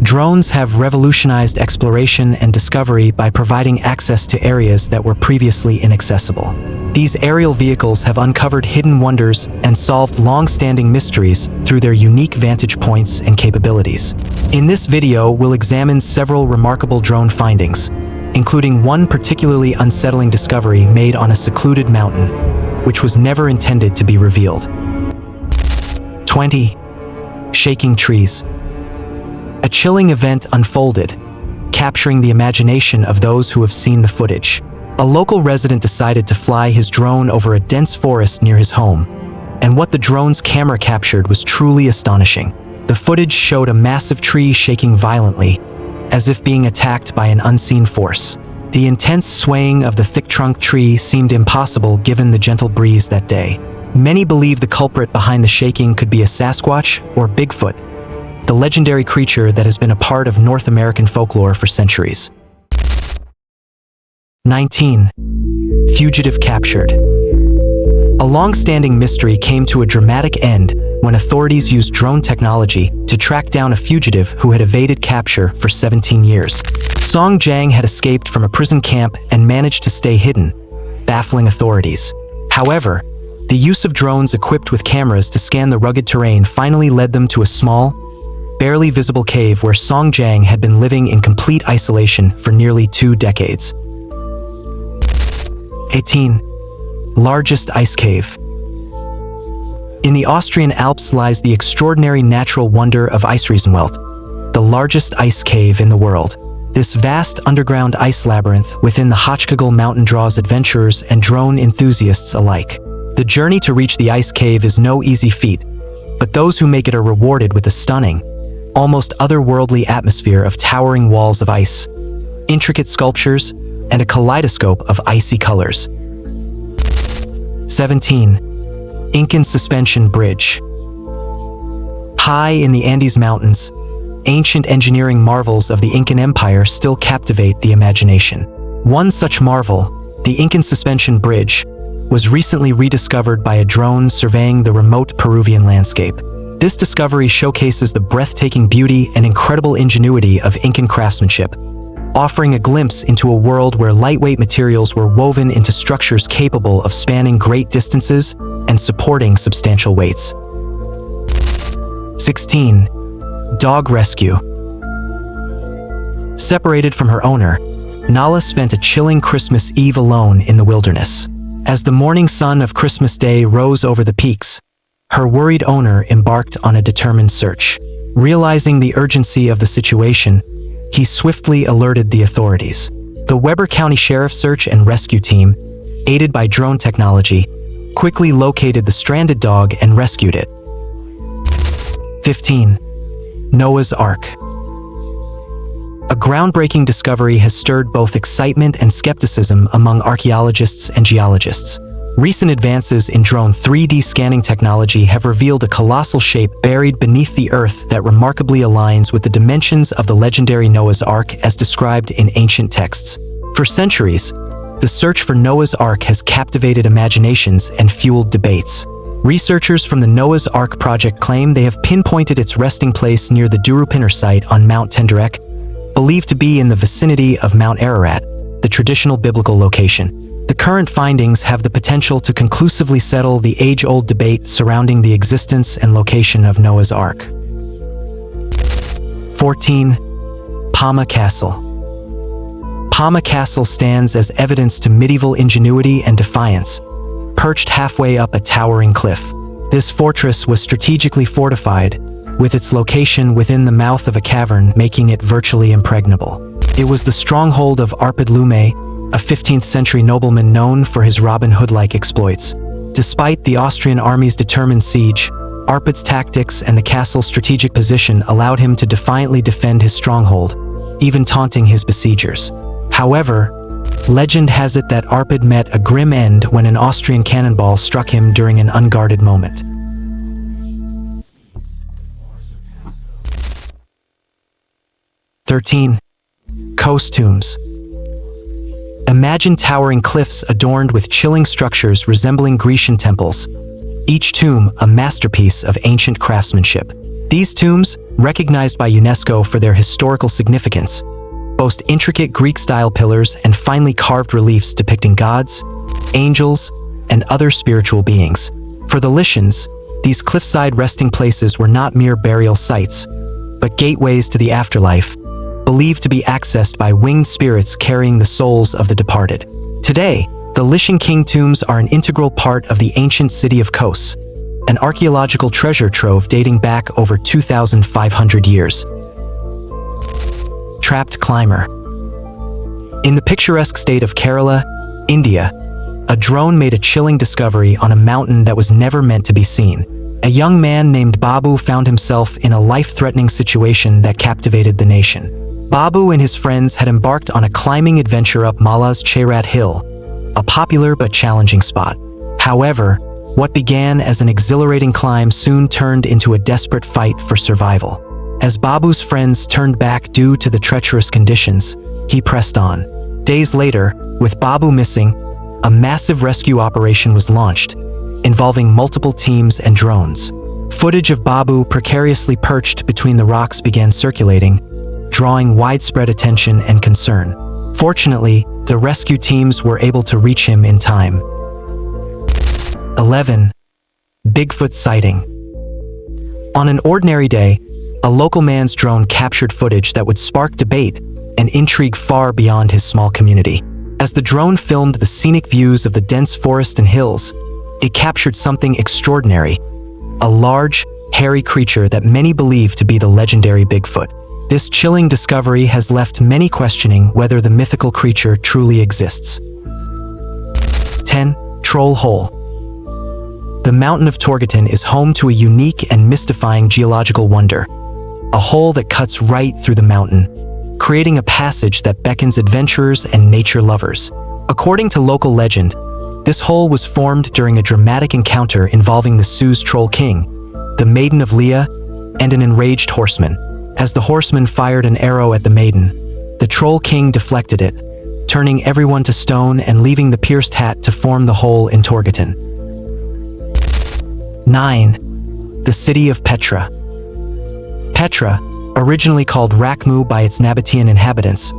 Drones have revolutionized exploration and discovery by providing access to areas that were previously inaccessible. These aerial vehicles have uncovered hidden wonders and solved long-standing mysteries through their unique vantage points and capabilities. In this video, we'll examine several remarkable drone findings, including one particularly unsettling discovery made on a secluded mountain, which was never intended to be revealed. 20. Shaking trees. A chilling event unfolded, capturing the imagination of those who have seen the footage. A local resident decided to fly his drone over a dense forest near his home, and what the drone's camera captured was truly astonishing. The footage showed a massive tree shaking violently, as if being attacked by an unseen force. The intense swaying of the thick trunk tree seemed impossible given the gentle breeze that day. Many believe the culprit behind the shaking could be a Sasquatch or Bigfoot, the legendary creature that has been a part of North American folklore for centuries. 19. Fugitive Captured. A long-standing mystery came to a dramatic end when authorities used drone technology to track down a fugitive who had evaded capture for 17 years. Jang had escaped from a prison camp and managed to stay hidden, baffling authorities. However, the use of drones equipped with cameras to scan the rugged terrain finally led them to a small, barely visible cave where Jang had been living in complete isolation for nearly 2 decades. 18. Largest ice cave. In the Austrian Alps lies the extraordinary natural wonder of Eisriesenwelt, the largest ice cave in the world. This vast underground ice labyrinth within the Hochkegel mountain draws adventurers and drone enthusiasts alike. The journey to reach the ice cave is no easy feat, but those who make it are rewarded with a stunning, almost otherworldly atmosphere of towering walls of ice, intricate sculptures, and a kaleidoscope of icy colors. 17. Incan Suspension Bridge. High in the Andes Mountains, ancient engineering marvels of the Incan Empire still captivate the imagination. One such marvel, the Incan Suspension Bridge, was recently rediscovered by a drone surveying the remote Peruvian landscape. This discovery showcases the breathtaking beauty and incredible ingenuity of Incan craftsmanship, offering a glimpse into a world where lightweight materials were woven into structures capable of spanning great distances and supporting substantial weights. 16. Dog rescue. Separated from her owner, Nala spent a chilling Christmas Eve alone in the wilderness. As the morning sun of Christmas Day rose over the peaks, her worried owner embarked on a determined search. Realizing the urgency of the situation, he swiftly alerted the authorities. The Weber County Sheriff Search and Rescue Team, aided by drone technology, quickly located the stranded dog and rescued it. 15. Noah's Ark. A groundbreaking discovery has stirred both excitement and skepticism among archaeologists and geologists. Recent advances in drone 3D scanning technology have revealed a colossal shape buried beneath the earth that remarkably aligns with the dimensions of the legendary Noah's Ark as described in ancient texts. For centuries, the search for Noah's Ark has captivated imaginations and fueled debates. Researchers from the Noah's Ark project claim they have pinpointed its resting place near the Durupinner site on Mount Tenderek, believed to be in the vicinity of Mount Ararat, the traditional biblical location. The current findings have the potential to conclusively settle the age-old debate surrounding the existence and location of Noah's Ark. 14. Pama Castle. Pama Castle stands as evidence to medieval ingenuity and defiance, perched halfway up a towering cliff. This fortress was strategically fortified, with its location within the mouth of a cavern making it virtually impregnable. It was the stronghold of Arpad Lume, a 15th century nobleman known for his Robin Hood-like exploits. Despite the Austrian army's determined siege, Arpad's tactics and the castle's strategic position allowed him to defiantly defend his stronghold, even taunting his besiegers. However, legend has it that Arpad met a grim end when an Austrian cannonball struck him during an unguarded moment. 13. Coast tombs. Imagine towering cliffs adorned with chilling structures resembling Grecian temples, each tomb a masterpiece of ancient craftsmanship. These tombs, recognized by UNESCO for their historical significance, boast intricate Greek-style pillars and finely carved reliefs depicting gods, angels, and other spiritual beings. For the Lishins, these cliffside resting places were not mere burial sites, but gateways to the afterlife, believed to be accessed by winged spirits carrying the souls of the departed. Today, the Lishing King tombs are an integral part of the ancient city of Kos, an archaeological treasure trove dating back over 2,500 years. Trapped climber. In the picturesque state of Kerala, India, a drone made a chilling discovery on a mountain that was never meant to be seen. A young man named Babu found himself in a life-threatening situation that captivated the nation. Babu and his friends had embarked on a climbing adventure up Mala's Nrat Hill, a popular but challenging spot. However, what began as an exhilarating climb soon turned into a desperate fight for survival. As Babu's friends turned back due to the treacherous conditions, he pressed on. Days later, with Babu missing, a massive rescue operation was launched, involving multiple teams and drones. Footage of Babu precariously perched between the rocks began circulating, drawing widespread attention and concern. Fortunately, the rescue teams were able to reach him in time. 11. Bigfoot sighting. On an ordinary day, a local man's drone captured footage that would spark debate and intrigue far beyond his small community. As the drone filmed the scenic views of the dense forest and hills, it captured something extraordinary, a large, hairy creature that many believe to be the legendary Bigfoot. This chilling discovery has left many questioning whether the mythical creature truly exists. 10. Troll Hole. The mountain of Torgatan is home to a unique and mystifying geological wonder, a hole that cuts right through the mountain, creating a passage that beckons adventurers and nature lovers. According to local legend, this hole was formed during a dramatic encounter involving the Sioux Troll King, the Maiden of Leah, and an enraged horseman. As the horseman fired an arrow at the maiden, the Troll King deflected it, turning everyone to stone and leaving the pierced hat to form the hole in Torgatan. 9. The city of Petra. Petra, originally called Rakmu by its Nabatean inhabitants,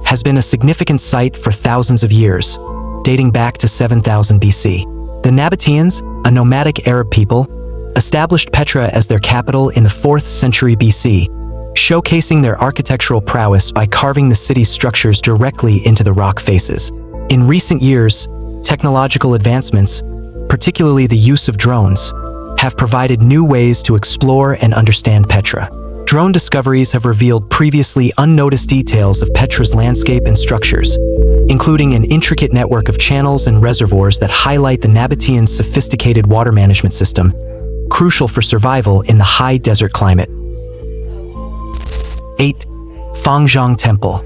has been a significant site for thousands of years, dating back to 7000 BC. The Nabateans, a nomadic Arab people, established Petra as their capital in the 4th century BC, showcasing their architectural prowess by carving the city's structures directly into the rock faces. In recent years, technological advancements, particularly the use of drones, have provided new ways to explore and understand Petra. Drone discoveries have revealed previously unnoticed details of Petra's landscape and structures, including an intricate network of channels and reservoirs that highlight the Nabateans' sophisticated water management system, crucial for survival in the high desert climate. 8. Fangzhong Temple.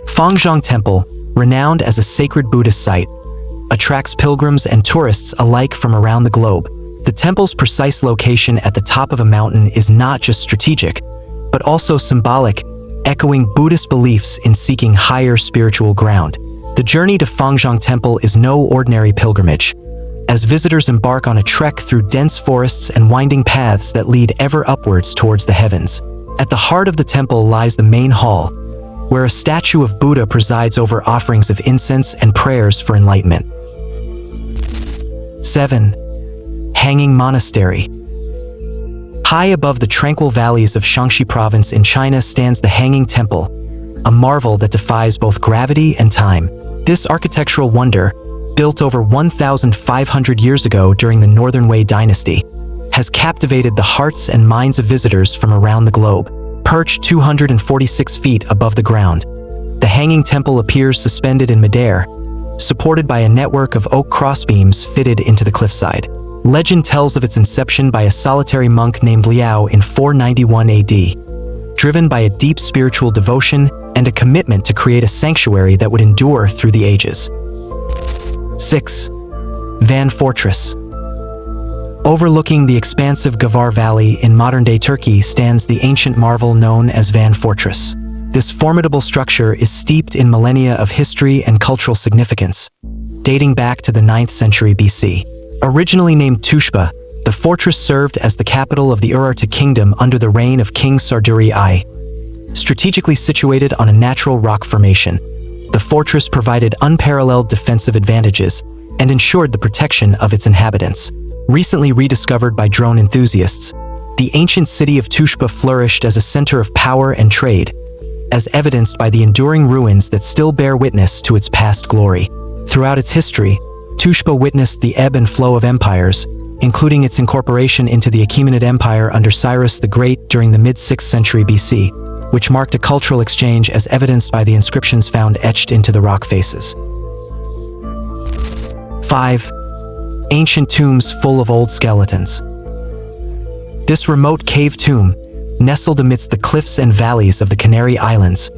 Fangzhong Temple, renowned as a sacred Buddhist site, attracts pilgrims and tourists alike from around the globe. The temple's precise location at the top of a mountain is not just strategic, but also symbolic, echoing Buddhist beliefs in seeking higher spiritual ground. The journey to Fangzhong Temple is no ordinary pilgrimage, as visitors embark on a trek through dense forests and winding paths that lead ever upwards towards the heavens. At the heart of the temple lies the main hall, where a statue of Buddha presides over offerings of incense and prayers for enlightenment. 7. Hanging Monastery. High above the tranquil valleys of Shaanxi province in China stands the Hanging Temple, a marvel that defies both gravity and time. This architectural wonder, built over 1,500 years ago during the Northern Wei dynasty, has captivated the hearts and minds of visitors from around the globe. Perched 246 feet above the ground, the Hanging Temple appears suspended in midair, supported by a network of oak crossbeams fitted into the cliffside. Legend tells of its inception by a solitary monk named Liao in 491 AD, driven by a deep spiritual devotion and a commitment to create a sanctuary that would endure through the ages. 6. Van Fortress. Overlooking the expansive Gavar Valley in modern-day Turkey stands the ancient marvel known as Van Fortress. This formidable structure is steeped in millennia of history and cultural significance, dating back to the 9th century BC. Originally named Tushpa, the The fortress served as the capital of the Urartu kingdom under the reign of King Sarduri I. Strategically situated on a natural rock formation, the fortress provided unparalleled defensive advantages and ensured the protection of its inhabitants. Recently rediscovered by drone enthusiasts, the ancient city of Tushpa flourished as a center of power and trade, as evidenced by the enduring ruins that still bear witness to its past glory. Throughout its history, Tushpa witnessed the ebb and flow of empires, including its incorporation into the Achaemenid Empire under Cyrus the Great during the mid-6th century BC, which marked a cultural exchange as evidenced by the inscriptions found etched into the rock faces. 5. Ancient tombs full of old skeletons. This remote cave tomb, nestled amidst the cliffs and valleys of the Canary Islands,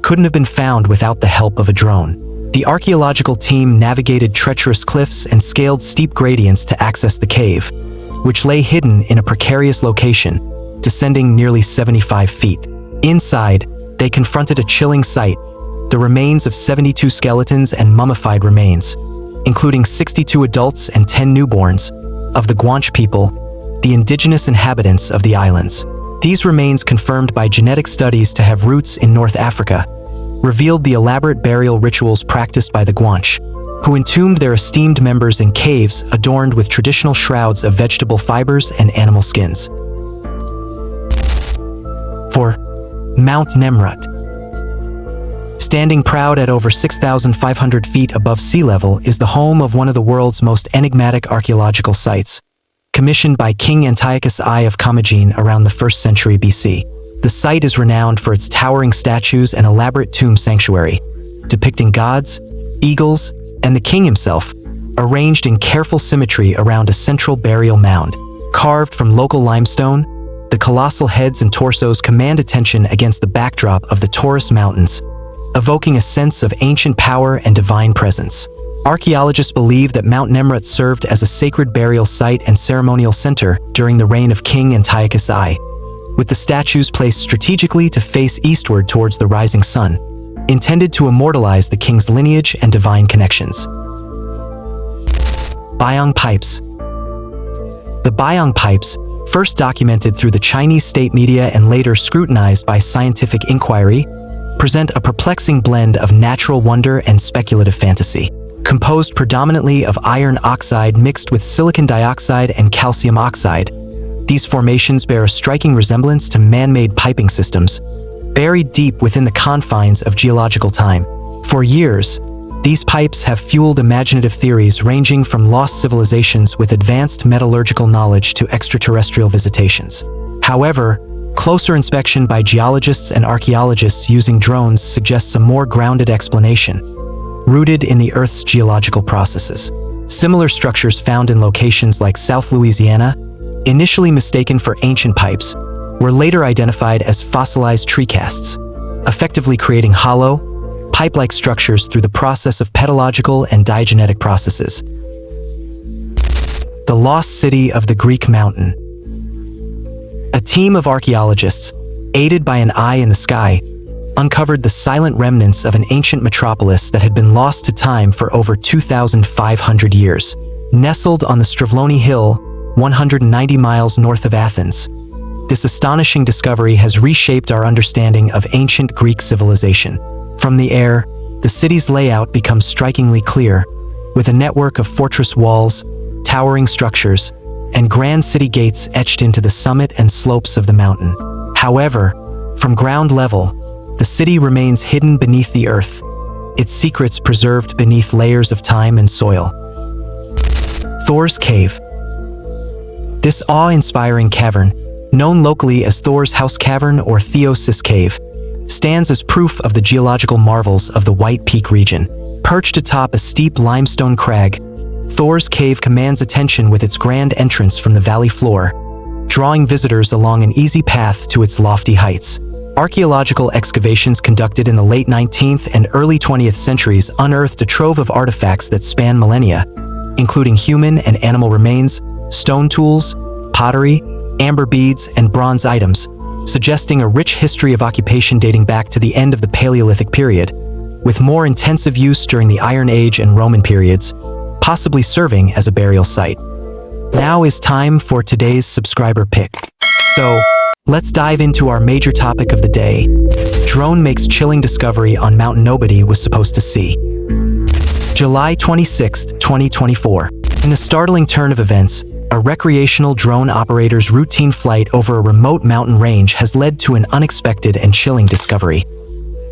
couldn't have been found without the help of a drone. The archaeological team navigated treacherous cliffs and scaled steep gradients to access the cave, which lay hidden in a precarious location, descending nearly 75 feet. Inside, they confronted a chilling sight: the remains of 72 skeletons and mummified remains, including 62 adults and 10 newborns, of the Guanch people, the indigenous inhabitants of the islands. These remains, confirmed by genetic studies to have roots in North Africa, revealed the elaborate burial rituals practiced by the Guanch, who entombed their esteemed members in caves adorned with traditional shrouds of vegetable fibers and animal skins. 4. Mount Nrat. Standing proud at over 6,500 feet above sea level is the home of one of the world's most enigmatic archaeological sites, commissioned by King Antiochus I of Commagene around the 1st century BC. The site is renowned for its towering statues and elaborate tomb sanctuary, depicting gods, eagles, and the king himself, arranged in careful symmetry around a central burial mound. Carved from local limestone, the colossal heads and torsos command attention against the backdrop of the Taurus Mountains, evoking a sense of ancient power and divine presence. Archaeologists believe that Mount Nrat served as a sacred burial site and ceremonial center during the reign of King Antiochus I, with the statues placed strategically to face eastward towards the rising sun, intended to immortalize the king's lineage and divine connections. Bong Pipes. The Bong Pipes, first documented through the Chinese state media and later scrutinized by scientific inquiry, present a perplexing blend of natural wonder and speculative fantasy. Composed predominantly of iron oxide mixed with silicon dioxide and calcium oxide, these formations bear a striking resemblance to man-made piping systems, buried deep within the confines of geological time. For years, these pipes have fueled imaginative theories ranging from lost civilizations with advanced metallurgical knowledge to extraterrestrial visitations. However, closer inspection by geologists and archaeologists using drones suggests a more grounded explanation, rooted in the Earth's geological processes. Similar structures found in locations like South Louisiana, initially mistaken for ancient pipes, were later identified as fossilized tree casts, effectively creating hollow, pipe-like structures through the process of pedological and diagenetic processes. The Lost City of the Greek Mountain. A team of archaeologists, aided by an eye in the sky, uncovered the silent remnants of an ancient metropolis that had been lost to time for over 2,500 years. Nestled on the Stravloni Hill, 190 miles north of Athens, this astonishing discovery has reshaped our understanding of ancient Greek civilization. From the air, the city's layout becomes strikingly clear, with a network of fortress walls, towering structures, and grand city gates etched into the summit and slopes of the mountain. However, from ground level, the city remains hidden beneath the earth, its secrets preserved beneath layers of time and soil. Thors Cave. This awe-inspiring cavern, known locally as Thor's House Cavern or Theosis Cave, stands as proof of the geological marvels of the White Peak region. Perched atop a steep limestone crag, Thors Cave commands attention with its grand entrance from the valley floor, drawing visitors along an easy path to its lofty heights. Archaeological excavations conducted in the late 19th and early 20th centuries unearthed a trove of artifacts that span millennia, including human and animal remains, stone tools, pottery, amber beads, and bronze items, suggesting a rich history of occupation dating back to the end of the Paleolithic period, with more intensive use during the Iron Age and Roman periods, possibly serving as a burial site. Now is time for today's subscriber pick. So, let's dive into our major topic of the day. Drone makes chilling discovery on mountain nobody was supposed to see. July 26, 2024. In a startling turn of events, a recreational drone operator's routine flight over a remote mountain range has led to an unexpected and chilling discovery.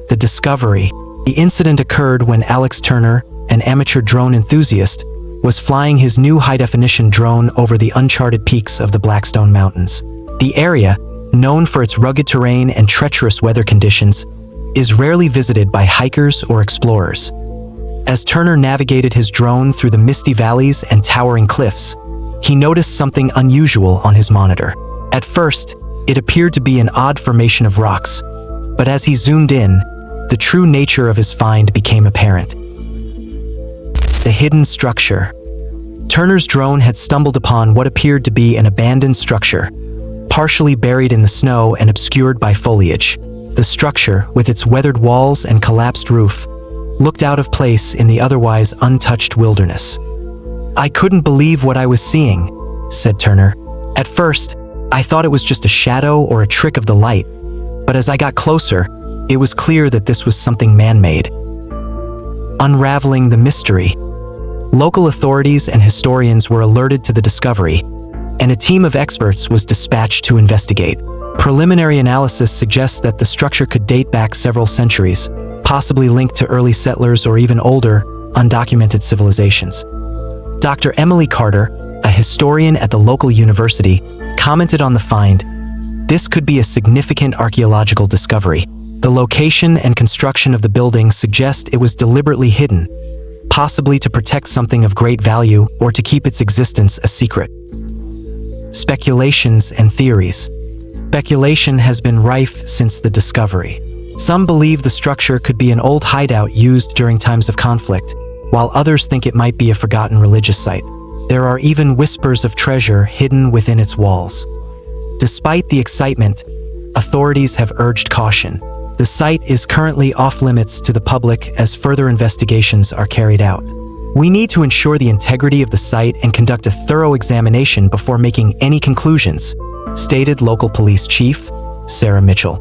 The discovery. The incident occurred when Alex Turner, an amateur drone enthusiast, was flying his new high-definition drone over the uncharted peaks of the Blackstone Mountains. The area, known for its rugged terrain and treacherous weather conditions, is rarely visited by hikers or explorers. As Turner navigated his drone through the misty valleys and towering cliffs, he noticed something unusual on his monitor. At first, it appeared to be an odd formation of rocks, but as he zoomed in, the true nature of his find became apparent. The hidden structure. Turner's drone had stumbled upon what appeared to be an abandoned structure, partially buried in the snow and obscured by foliage. The structure, with its weathered walls and collapsed roof, looked out of place in the otherwise untouched wilderness. "I couldn't believe what I was seeing," said Turner. "At first, I thought it was just a shadow or a trick of the light, but as I got closer, it was clear that this was something man-made." Unraveling the mystery. Local authorities and historians were alerted to the discovery, and a team of experts was dispatched to investigate. Preliminary analysis suggests that the structure could date back several centuries, possibly linked to early settlers or even older, undocumented civilizations. Dr. Emily Carter, a historian at the local university, commented on the find. "This could be a significant archaeological discovery. The location and construction of the building suggest it was deliberately hidden, possibly to protect something of great value or to keep its existence a secret." Speculations and theories. Speculation has been rife since the discovery. Some believe the structure could be an old hideout used during times of conflict, while others think it might be a forgotten religious site. There are even whispers of treasure hidden within its walls. Despite the excitement, authorities have urged caution. The site is currently off-limits to the public as further investigations are carried out. "We need to ensure the integrity of the site and conduct a thorough examination before making any conclusions," stated local police chief, Sarah Mitchell.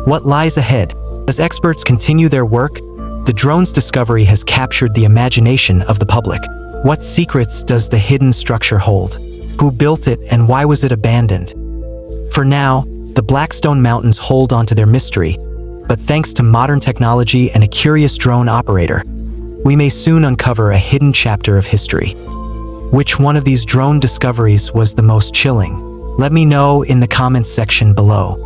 What lies ahead? As experts continue their work, the drone's discovery has captured the imagination of the public. What secrets does the hidden structure hold? Who built it and why was it abandoned? For now, the Blackstone Mountains hold on to their mystery, but thanks to modern technology and a curious drone operator, we may soon uncover a hidden chapter of history. Which one of these drone discoveries was the most chilling? Let me know in the comments section below.